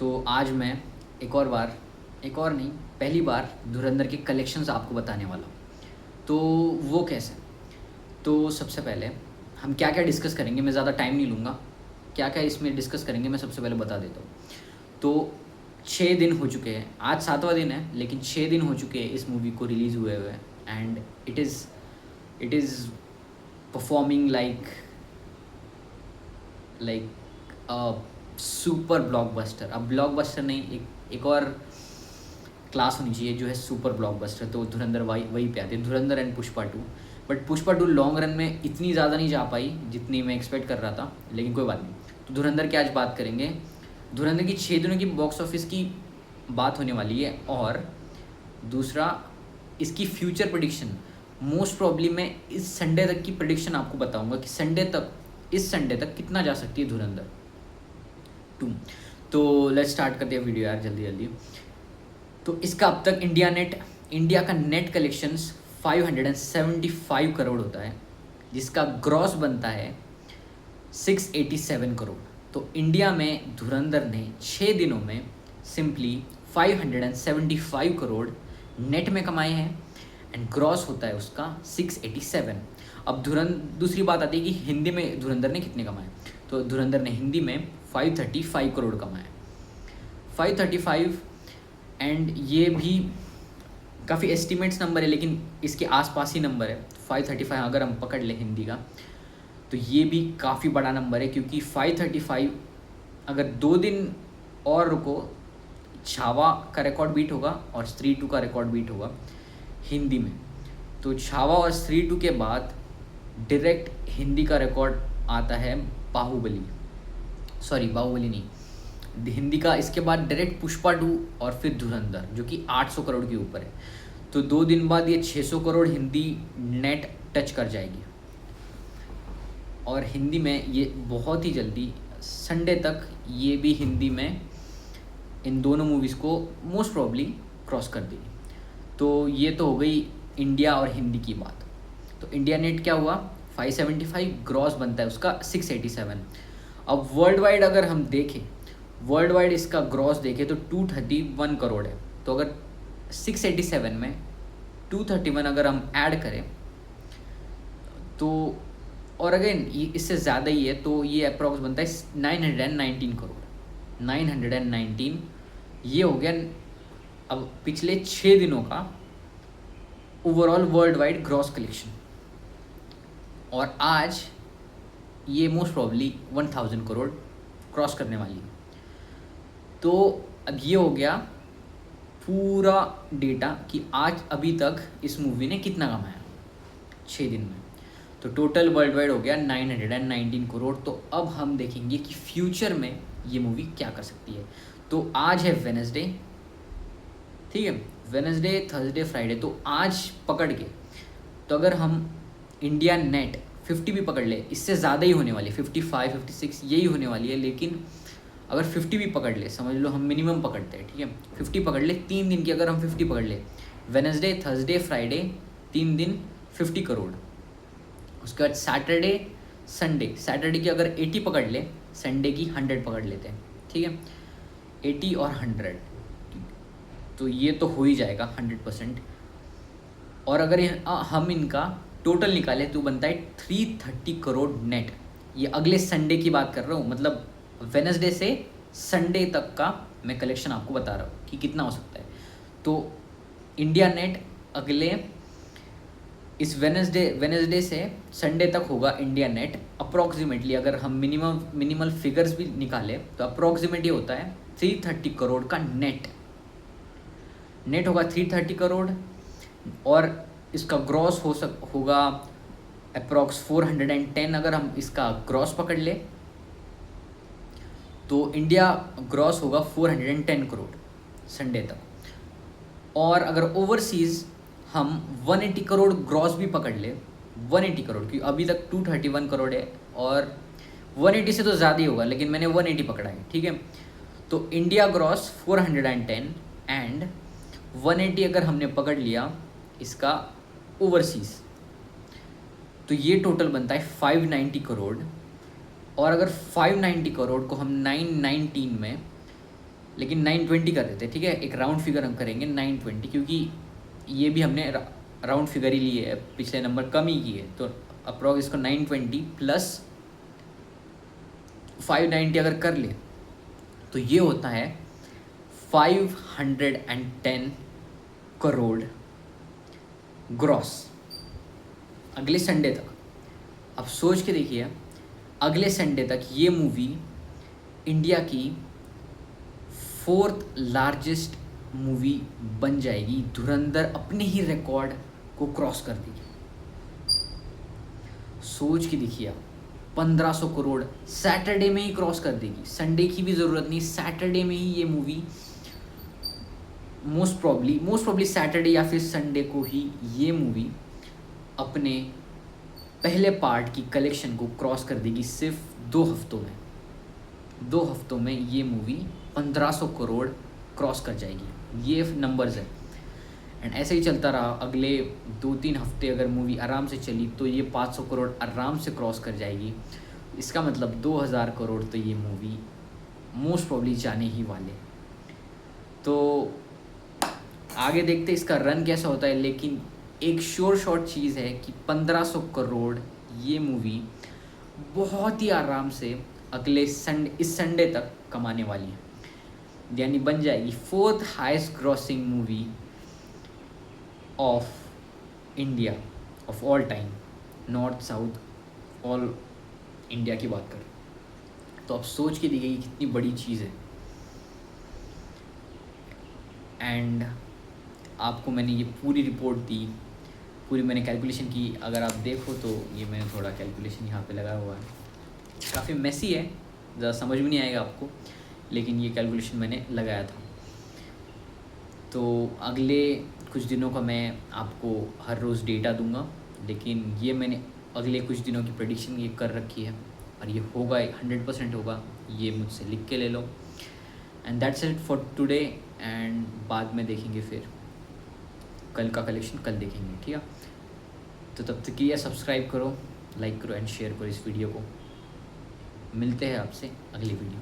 तो आज मैं एक और बार, एक और नहीं, पहली बार धुरंधर के कलेक्शंस आपको बताने वाला हूँ। तो वो कैसे? तो सबसे पहले हम क्या क्या डिस्कस करेंगे, मैं ज़्यादा टाइम नहीं लूँगा। क्या क्या इसमें डिस्कस करेंगे मैं सबसे पहले बता देता हूँ। तो 6 दिन हो चुके हैं, आज 7वां दिन है, लेकिन 6 दिन हो चुके हैं इस मूवी को रिलीज़ हुए हुए। And it is performing like a super blockbuster. अब ब्लॉकबस्टर नहीं, एक और क्लास होनी चाहिए जो है सुपर ब्लॉकबस्टर। तो धुरंधर वही पे आती है, धुरंधर and Pushpa 2। But Pushpa 2 long run में इतनी ज़्यादा नहीं जा पाई जितनी मैं एक्सपेक्ट कर रहा था, लेकिन कोई बात नहीं। तो धुरंधर की आज बात करेंगे। धुरंधर की 6 दिनों की बॉक्स ऑफिस की बात होने वाली है। और दूसरा, इसकी फ्यूचर प्रेडिक्शन। मोस्ट प्रॉब्ली मैं इस संडे तक की प्रेडिक्शन आपको बताऊंगा कि इस संडे तक कितना जा सकती है धुरंधर 2। तो लेट्स स्टार्ट करते हैं वीडियो यार, जल्दी जल्दी। तो इसका अब तक इंडिया का नेट कलेक्शंस 575 करोड़ होता है, जिसका ग्रॉस बनता है 687 करोड़। तो इंडिया में धुरंधर ने 6 दिनों में सिंपली 575 करोड़ नेट में कमाए हैं एंड ग्रॉस होता है उसका 687। अब दूसरी बात आती है कि हिंदी में धुरंधर ने कितने कमाए। तो धुरंधर ने हिंदी में 535 करोड़ कमाए, 535। एंड ये भी काफ़ी एस्टिमेट्स नंबर है, लेकिन इसके आसपास ही नंबर है 535। अगर हम पकड़ लें हिंदी का, तो ये भी काफ़ी बड़ा नंबर है, क्योंकि 535 अगर 2 दिन और रुको, छावा का रिकॉर्ड बीट होगा और स्त्री 2 का रिकॉर्ड बीट होगा हिंदी में। तो छावा और स्त्री 2 के बाद डायरेक्ट हिंदी का रिकॉर्ड आता है बाहुबली नहीं, हिंदी का इसके बाद डायरेक्ट पुष्पा 2 और फिर धुरंधर, जो कि 800 करोड़ के ऊपर है। तो 2 दिन बाद ये 600 करोड़ हिंदी नेट टच कर जाएगी। और हिंदी में ये बहुत ही जल्दी संडे तक ये भी हिंदी में इन दोनों मूवीज़ को मोस्ट प्रॉब्ली क्रॉस कर देगी। तो ये तो हो गई इंडिया और हिंदी की बात। तो इंडिया नेट क्या हुआ, 575, ग्रॉस बनता है उसका 687। अब वर्ल्ड वाइड अगर हम देखें, वर्ल्ड वाइड इसका ग्रॉस देखें तो 231 करोड़ है। तो अगर 687 में 231 अगर हम ऐड करें तो, और अगेन इससे ज़्यादा ही है, तो ये अप्रॉक्स बनता है 919 करोड़। 919 ये हो गया अब पिछले 6 दिनों का overall world wide gross collection. और आज ये मोस्ट प्रॉब्ली 1000 करोड़ क्रॉस करने वाली है। तो अब ये हो गया पूरा डेटा कि आज अभी तक इस मूवी ने कितना कमाया 6 दिन में। तो टोटल वर्ल्ड वाइड हो गया 919 करोड़। तो अब हम देखेंगे कि फ्यूचर में ये मूवी क्या कर सकती है। तो आज है वेडनेसडे, ठीक है, वेडनेसडे, थर्सडे, फ्राइडे। तो आज पकड़ के, तो अगर हम इंडिया नेट 50 भी पकड़ ले, इससे ज़्यादा ही होने वाली है, 55, 56 यही होने वाली है। लेकिन अगर 50 भी पकड़ ले, समझ लो हम मिनिमम पकड़ते हैं, ठीक है, 50 पकड़ ले, 3 दिन की अगर हम 50 पकड़ ले, वेडनेसडे, थर्सडे, फ्राइडे, 3 दिन 50 करोड़। उसके बाद सैटरडे, संडे, सैटरडे की अगर 80 पकड़ ले, संडे की 100 पकड़ लेते हैं, ठीक है, 80 और 100, तो ये तो हो ही जाएगा 100%। और अगर हम इनका टोटल निकाले तो बनता है 330 करोड़ नेट। ये अगले संडे की बात कर रहा हूँ, मतलब वेडनेसडे से संडे तक का मैं कलेक्शन आपको बता रहा हूँ कि कितना हो सकता है। तो इंडिया नेट अगले इस वेडनेसडे से संडे तक होगा इंडिया नेट अप्रॉक्सीमेटली, अगर हम मिनिमल फिगर्स भी निकाले तो अप्रॉक्सीमेट ये होता है 330 करोड़ का नेट होगा 330 करोड़। और इसका ग्रॉस होगा अप्रॉक्स 410। अगर हम इसका ग्रॉस पकड़ ले तो इंडिया ग्रॉस होगा 410 करोड़ संडे तक। और अगर ओवरसीज़ हम 180 करोड़ ग्रॉस भी पकड़ ले, 180 करोड़, क्योंकि अभी तक 231 करोड़ है और 180 से तो ज़्यादा ही होगा, लेकिन मैंने 180 पकड़ा है, ठीक है। तो इंडिया ग्रॉस 410 एंड 180 अगर हमने पकड़ लिया इसका ओवरसीज़, तो ये टोटल बनता है 590 करोड़। और अगर 590 करोड़ को हम 919 में लेकिन 920 कर देते, ठीक है, एक राउंड फिगर हम करेंगे 920, क्योंकि ये भी हमने राउंड फिगर ही लिए है, पिछले नंबर कम ही किए, तो अप्रॉक्स इसको 920 प्लस 590 अगर कर ले तो ये होता है 510 करोड़ ग्रॉस अगले संडे तक। अब सोच के देखिए, अगले संडे तक ये मूवी इंडिया की 4th लार्जेस्ट मूवी बन जाएगी, धुरंधर अपने ही रिकॉर्ड को क्रॉस कर देगी। सोच के देखिए आप, 1500 करोड़ सैटरडे में ही क्रॉस कर देगी, संडे की भी ज़रूरत नहीं, सैटरडे में ही ये मूवी मोस्ट प्रॉब्ली सैटरडे या फिर संडे को ही ये मूवी अपने पहले पार्ट की कलेक्शन को क्रॉस कर देगी। सिर्फ 2 हफ्तों में, 2 हफ्तों में ये मूवी 1500 करोड़ क्रॉस कर जाएगी। ये नंबर्स है, एंड ऐसे ही चलता रहा, अगले 2-3 हफ्ते अगर मूवी आराम से चली तो ये 500 करोड़ आराम से क्रॉस कर जाएगी। इसका मतलब 2000 करोड़ तो ये मूवी मोस्ट प्रॉब्ली जाने ही वाले। तो आगे देखते इसका रन कैसा होता है, लेकिन एक श्योर शॉर्ट चीज़ है कि 1500 करोड़ ये मूवी बहुत ही आराम से अगले इस संडे तक कमाने वाली है, यानी बन जाएगी 4th highest grossing movie of India of all time, north south all India की बात करें तो अब सोच के देखिए कितनी बड़ी चीज़ है। एंड आपको मैंने ये पूरी रिपोर्ट दी, पूरी मैंने कैलकुलेशन की, अगर आप देखो तो ये मैंने थोड़ा कैलकुलेशन यहाँ पे लगा हुआ है, काफ़ी मेसी है, ज़्यादा समझ में नहीं आएगा आपको, लेकिन ये कैलकुलेशन मैंने लगाया था। तो अगले कुछ दिनों का मैं आपको हर रोज़ डेटा दूंगा, लेकिन ये मैंने अगले कुछ दिनों की प्रेडिक्शन ये कर रखी है और ये होगा, 100% होगा, ये मुझसे लिख के ले लो। And that's it for today, and बाद में देखेंगे फिर कल का कलेक्शन कल देखेंगे, ठीक है। तो तब तक के लिए सब्सक्राइब करो, लाइक करो एंड शेयर करो इस वीडियो को। मिलते हैं आपसे अगली वीडियो।